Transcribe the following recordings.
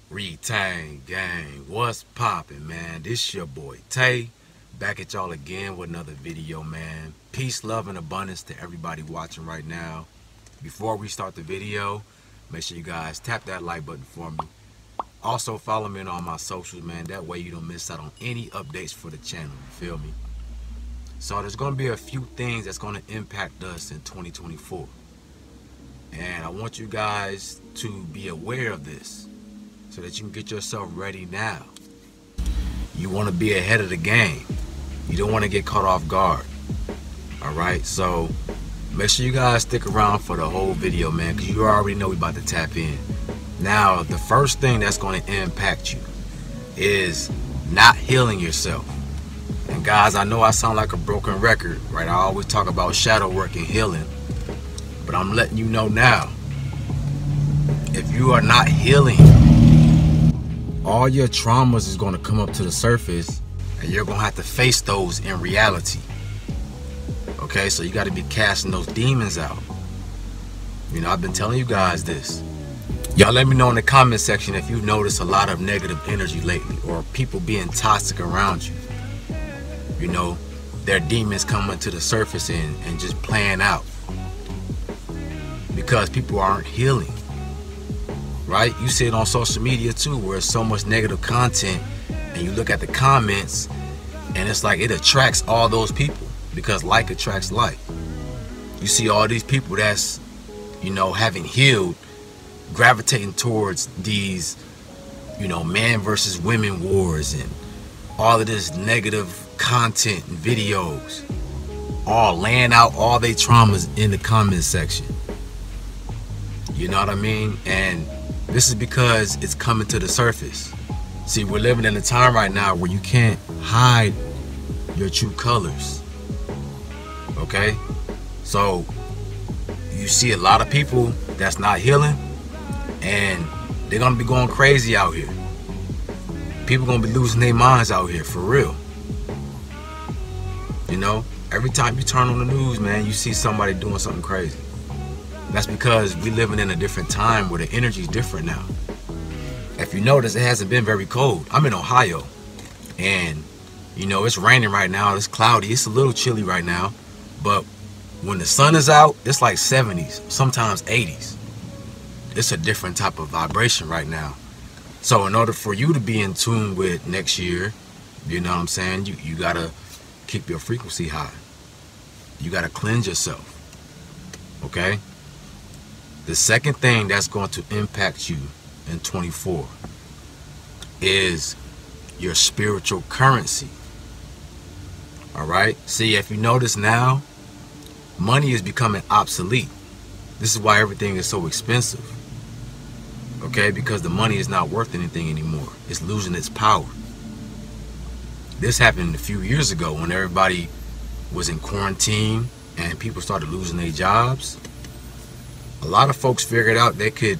Retain gang, what's poppin', man? This your boy Tay, back at y'all again with another video, man. Peace, love, and abundance to everybody watching right now. Before we start the video, make sure you guys tap that like button for me. Also follow me on all my socials, man. That way you don't miss out on any updates for the channel, you feel me? So there's gonna be a few things that's gonna impact us in 2024. And I want you guys to be aware of this, so that you can get yourself ready now. You want to be ahead of the game. You don't want to get caught off guard. Alright, so make sure you guys stick around for the whole video, man, because you already know we about to tap in. Now, the first thing that's going to impact you is not healing yourself. And guys, I know I sound like a broken record, right? I always talk about shadow work and healing, but I'm letting you know now, if you are not healing, all your traumas is going to come up to the surface, and you're going to have to face those in reality. Okay, so you got to be casting those demons out. You know, I've been telling you guys this. Y'all let me know in the comment section if you've noticed a lot of negative energy lately, or people being toxic around you. You know, their demons coming to the surface and just playing out. Because people aren't healing. Right? You see it on social media too, where it's so much negative content, and you look at the comments and it's like it attracts all those people, because like attracts like. You see all these people that's, you know, having healed, gravitating towards these, you know, man versus women wars and all of this negative content and videos, all laying out all their traumas in the comment section. You know what I mean? And this is because it's coming to the surface. See, we're living in a time right now where you can't hide your true colors. Okay? So, you see a lot of people that's not healing, and they're going to be going crazy out here. People going to be losing their minds out here, for real. You know? Every time you turn on the news, man, you see somebody doing something crazy. That's because we're living in a different time where the energy's different now. If you notice, it hasn't been very cold. I'm in Ohio, and you know, it's raining right now. It's cloudy. It's a little chilly right now, but when the sun is out, it's like 70s, sometimes 80s. It's a different type of vibration right now. So in order for you to be in tune with next year, you know what I'm saying, you gotta keep your frequency high. You gotta cleanse yourself. Okay? The second thing that's going to impact you in 24 is your spiritual currency. Alright? See, if you notice now, money is becoming obsolete. This is why everything is so expensive. Okay? Because the money is not worth anything anymore. It's losing its power. This happened a few years ago when everybody was in quarantine and people started losing their jobs. A lot of folks figured out they could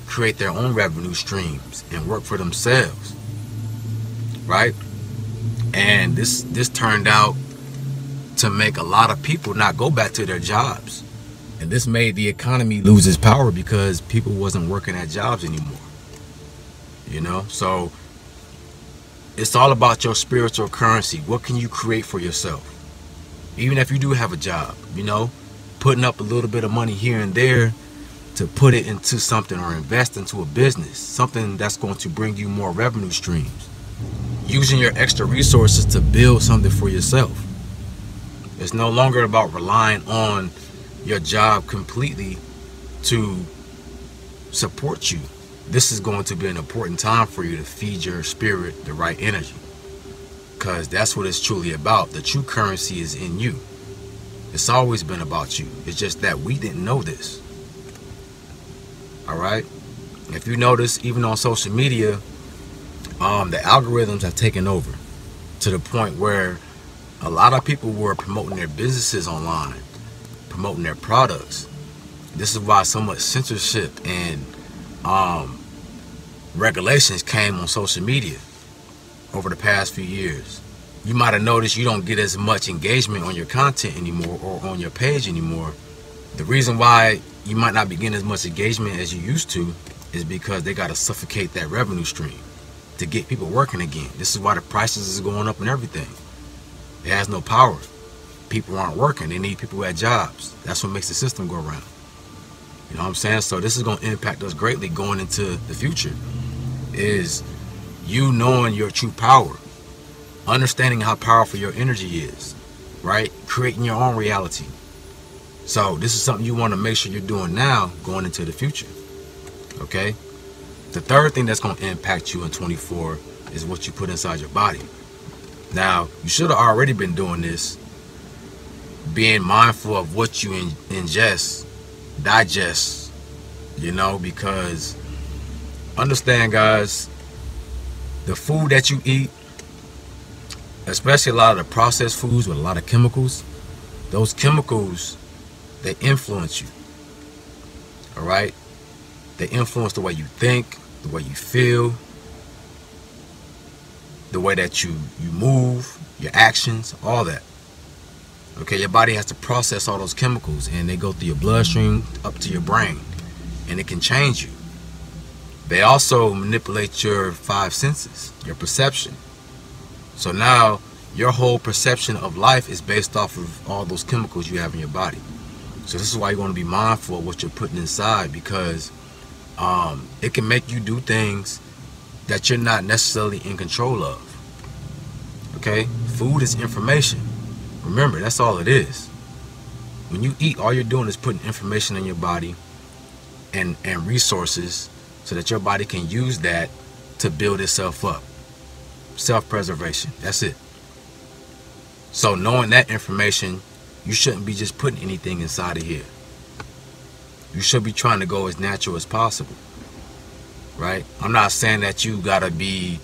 create their own revenue streams and work for themselves, right? And this turned out to make a lot of people not go back to their jobs. And this made the economy lose its power because people wasn't working at jobs anymore. You know, so it's all about your spiritual currency. What can you create for yourself? Even if you do have a job, you know, putting up a little bit of money here and there to put it into something or invest into a business, something that's going to bring you more revenue streams. Using your extra resources to build something for yourself. It's no longer about relying on your job completely to support you. This is going to be an important time for you to feed your spirit the right energy, because that's what it's truly about. The true currency is in you. It's always been about you. It's just that we didn't know this. Alright? If you notice, even on social media, the algorithms have taken over to the point where a lot of people were promoting their businesses online, promoting their products. This is why so much censorship and regulations came on social media over the past few years. you might have noticed you don't get as much engagement on your content anymore or on your page anymore. The reason why you might not be getting as much engagement as you used to is because they got to suffocate that revenue stream to get people working again. This is why the prices is going up and everything. It has no power. People aren't working. They need people at jobs. That's what makes the system go around. You know what I'm saying? So this is going to impact us greatly going into the future, is you knowing your true power, understanding how powerful your energy is, right? Creating your own reality. So this is something you want to make sure you're doing now going into the future, okay? The third thing that's going to impact you in 24 is what you put inside your body. Now, you should have already been doing this, being mindful of what you ingest, digest, you know, because understand, guys, the food that you eat, especially a lot of the processed foods with a lot of chemicals, those chemicals, they influence you. All right? They influence the way you think, the way you feel, the way that you move, your actions, all that. Okay, your body has to process all those chemicals, and they go through your bloodstream up to your brain, and it can change you. They also manipulate your 5 senses, your perception. So now your whole perception of life is based off of all those chemicals you have in your body. So this is why you want to be mindful of what you're putting inside, because it can make you do things that you're not necessarily in control of. Okay? Food is information. Remember, that's all it is. When you eat, all you're doing is putting information in your body and resources so that your body can use that to build itself up. Self-preservation. That's it. So knowing that information, you shouldn't be just putting anything inside of here. You should be trying to go as natural as possible. Right? I'm not saying that you gotta be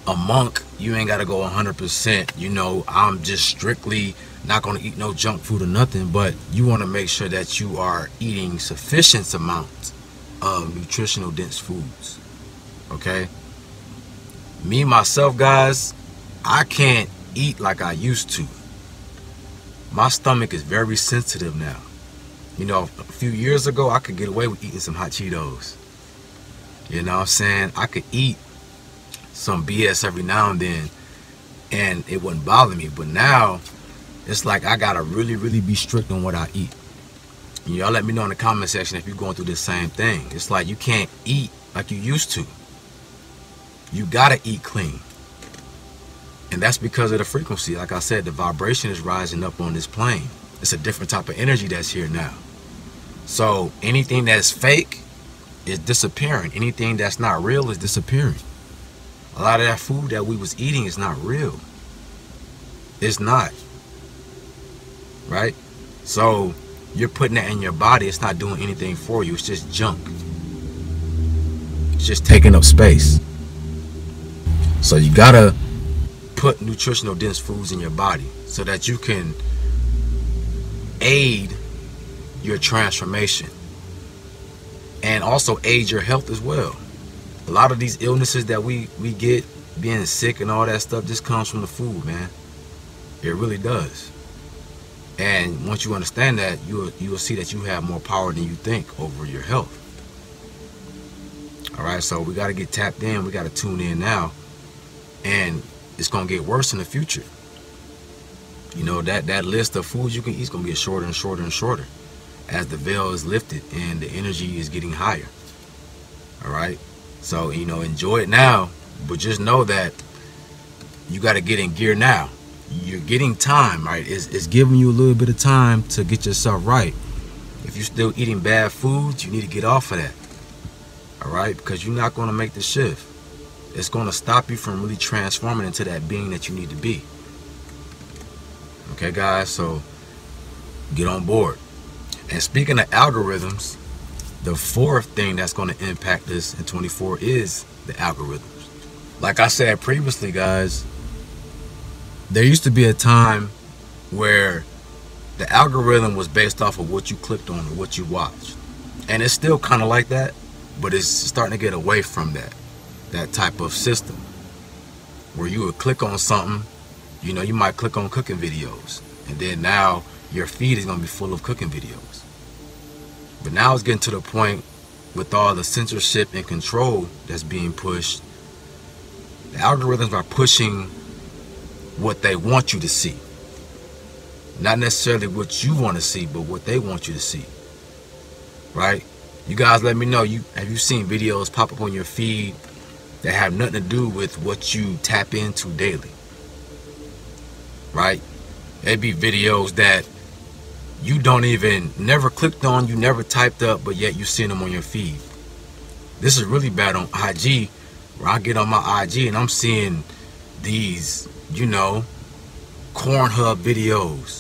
a monk. You ain't gotta go 100%. You know, I'm just strictly not gonna eat no junk food or nothing. But you want to make sure that you are eating sufficient amounts of nutritional dense foods. Okay? Me, myself, guys, I can't eat like I used to. My stomach is very sensitive now. You know, a few years ago, I could get away with eating some hot Cheetos. You know what I'm saying? I could eat some BS every now and then, and it wouldn't bother me. But now, it's like I gotta really, really be strict on what I eat. And y'all let me know in the comment section if you're going through the same thing. It's like you can't eat like you used to. You gotta eat clean. And that's because of the frequency. Like I said, the vibration is rising up on this plane. It's a different type of energy that's here now. So anything that's fake is disappearing. Anything that's not real is disappearing. A lot of that food that we was eating is not real. It's not. Right? So you're putting that in your body. It's not doing anything for you. It's just junk. It's just taking up space. So you gotta put nutritional dense foods in your body so that you can aid your transformation and also aid your health as well. A lot of these illnesses that we get, being sick and all that stuff, just comes from the food, man. It really does. And once you understand that, you will see that you have more power than you think over your health. All right, so we got to get tapped in. We got to tune in now. And it's going to get worse in the future. You know, that list of foods you can eat is going to get shorter and shorter and shorter as the veil is lifted and the energy is getting higher. All right? So, you know, enjoy it now, but just know that you got to get in gear now. You're getting time, right? It's giving you a little bit of time to get yourself right. If you're still eating bad foods, you need to get off of that. All right? Because you're not going to make the shift. It's going to stop you from really transforming into that being that you need to be. Okay, guys? So get on board. And speaking of algorithms, the fourth thing that's going to impact this in 24 is the algorithms. Like I said previously, guys, there used to be a time where the algorithm was based off of what you clicked on or what you watched. And it's still kind of like that, but it's starting to get away from that type of system where you would click on something You know, you might click on cooking videos, and then now your feed is going to be full of cooking videos. But now it's getting to the point with all the censorship and control that's being pushed, the algorithms are pushing what they want you to see. Not necessarily what you want to see, but what they want you to see. Right? You guys let me know, have you seen videos pop up on your feed that have nothing to do with what you tap into daily? Right? It'd be videos that you don't even never clicked on, you never typed up, but yet you seen them on your feed. This is really bad on IG, where I get on my IG and I'm seeing these, you know, corn hub videos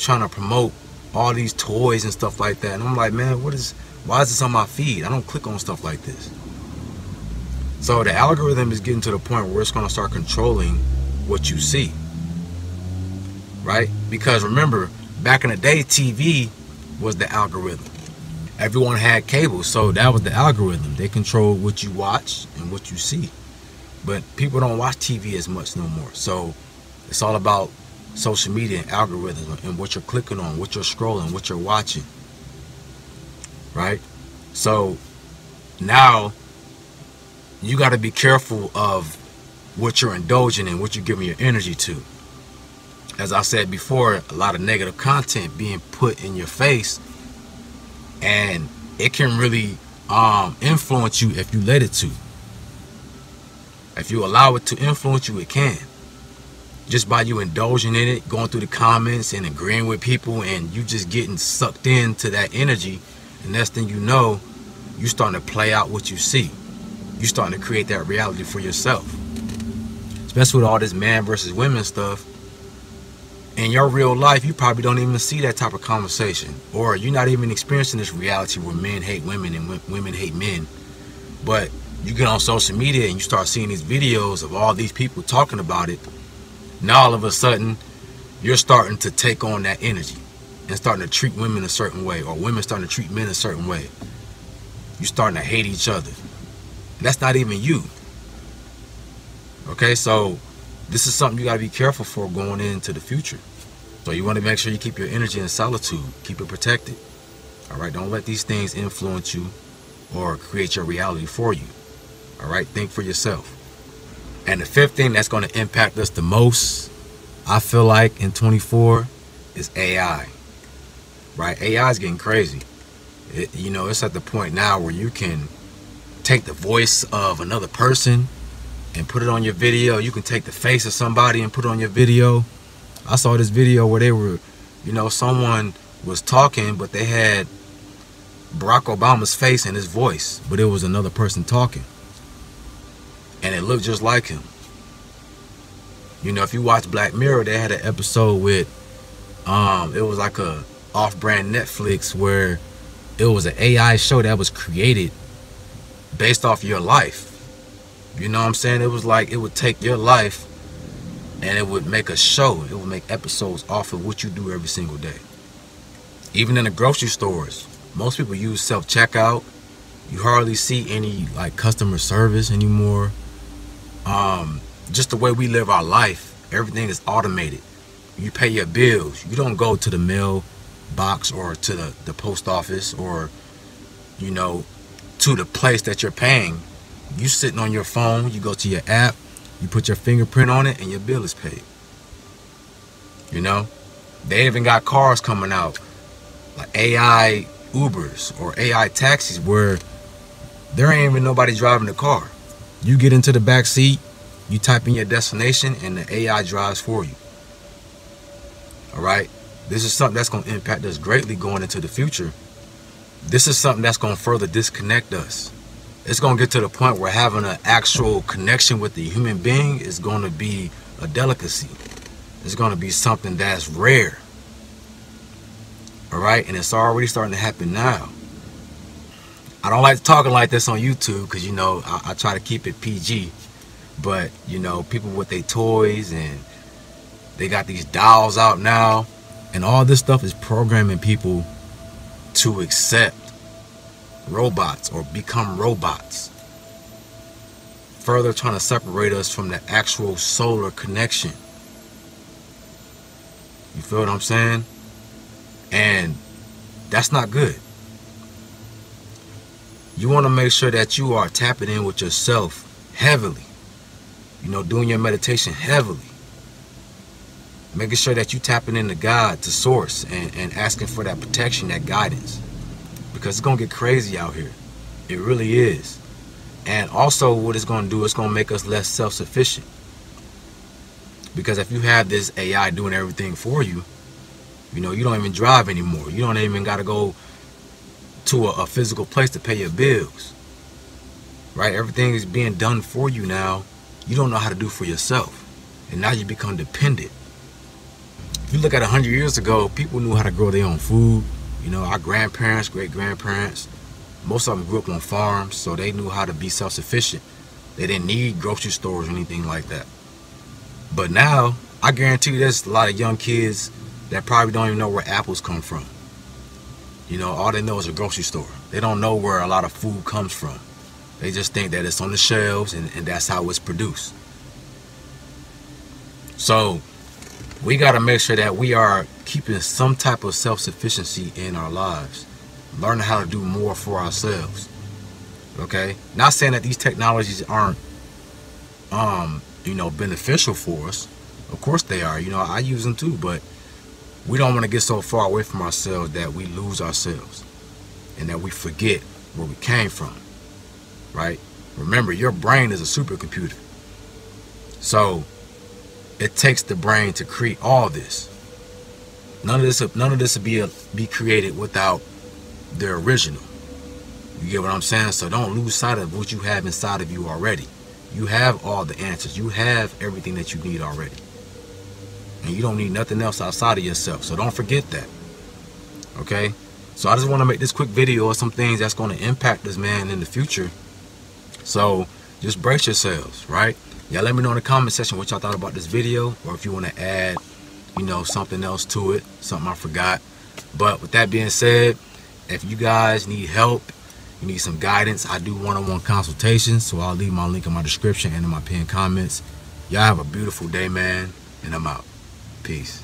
trying to promote all these toys and stuff like that. And I'm like, man, why is this on my feed? I don't click on stuff like this. So the algorithm is getting to the point where it's going to start controlling what you see. Right? Because remember, back in the day, TV was the algorithm. Everyone had cable, so that was the algorithm. They controlled what you watch and what you see. But people don't watch TV as much no more. So it's all about social media and algorithms and what you're clicking on, what you're scrolling, what you're watching. Right? So now you got to be careful of what you're indulging in, what you're giving your energy to. As I said before, a lot of negative content being put in your face, and it can really influence you if you let it to. If you allow it to influence you, it can. Just by you indulging in it, going through the comments and agreeing with people, and you just getting sucked into that energy, and next thing you know, you starting to play out what you see. You starting to create that reality for yourself. Especially with all this man versus women stuff. In your real life, you probably don't even see that type of conversation, or you're not even experiencing this reality where men hate women and women hate men. But you get on social media and you start seeing these videos of all these people talking about it. Now all of a sudden, you're starting to take on that energy and starting to treat women a certain way, or women starting to treat men a certain way. You're starting to hate each other. And that's not even you. Okay, so this is something you got to be careful for going into the future. So you want to make sure you keep your energy in solitude, keep it protected. All right, don't let these things influence you or create your reality for you. All right, think for yourself. And the fifth thing that's going to impact us the most, I feel like, in 24 is AI. Right? AI is getting crazy. You know, it's at the point now where you can take the voice of another person and put it on your video. You can take the face of somebody and put it on your video. I saw this video where they were, you know, someone was talking, but they had Barack Obama's face and his voice, but it was another person talking. And it looked just like him. You know, if you watch Black Mirror, they had an episode with, it was like a off-brand Netflix where it was an AI show that was created based off your life. You know what I'm saying? It was like, it would take your life and it would make a show. It would make episodes off of what you do every single day. Even in the grocery stores, most people use self-checkout. You hardly see any like customer service anymore. Just the way we live our life, everything is automated. You pay your bills. You don't go to the mail box or to the post office, or, you know, to the place that you're paying. You sitting on your phone, you go to your app, you put your fingerprint on it, and your bill is paid. You know, they even got cars coming out like AI Ubers or AI taxis where there ain't even nobody driving the car. You get into the back seat, you type in your destination, and the AI drives for you. All right, this is something that's going to impact us greatly going into the future. This is something that's going to further disconnect us. It's going to get to the point where having an actual connection with the human being is going to be a delicacy. It's going to be something that's rare. All right, and it's already starting to happen now. I don't like talking like this on YouTube because, you know, I try to keep it PG. But, you know, people with their toys, and they got these dolls out now, and all this stuff is programming people to accept robots or become robots further trying to separate us from the actual solar connection. You feel what I'm saying? And that's not good. You want to make sure that you are tapping in with yourself heavily. You know, doing your meditation heavily. Making sure that you tapping into God, to source, and asking for that protection, that guidance. Because it's going to get crazy out here. It really is. And also what it's going to do, it's going to make us less self-sufficient. Because if you have this AI doing everything for you, you know, you don't even drive anymore. You don't even got to go to a physical place to pay your bills. Right? Everything is being done for you now. You don't know how to do for yourself. And now you become dependent. If you look at 100 years ago, people knew how to grow their own food. You know, our grandparents, great-grandparents, most of them grew up on farms, so they knew how to be self-sufficient. They didn't need grocery stores or anything like that. But now, I guarantee you there's a lot of young kids that probably don't even know where apples come from. You know, all they know is a grocery store. They don't know where a lot of food comes from. They just think that it's on the shelves and that's how it's produced. So, we got to make sure that we are keeping some type of self-sufficiency in our lives. Learning how to do more for ourselves. Okay? Not saying that these technologies aren't, you know, beneficial for us. Of course they are. You know, I use them too, but we don't want to get so far away from ourselves that we lose ourselves and that we forget where we came from. Right? Remember, your brain is a supercomputer. So, it takes the brain to create all this. None of this will be created without the original. You get what I'm saying? So don't lose sight of what you have inside of you already. You have all the answers. You have everything that you need already. And you don't need nothing else outside of yourself. So don't forget that. Okay? So I just want to make this quick video of some things that's going to impact this man in the future. So just brace yourselves, right? Y'all let me know in the comment section what y'all thought about this video, or if you want to add, you know, something else to it, something I forgot. But with that being said, if you guys need help, you need some guidance, I do one-on-one consultations, so I'll leave my link in my description and in my pinned comments. Y'all have a beautiful day, man, and I'm out. Peace.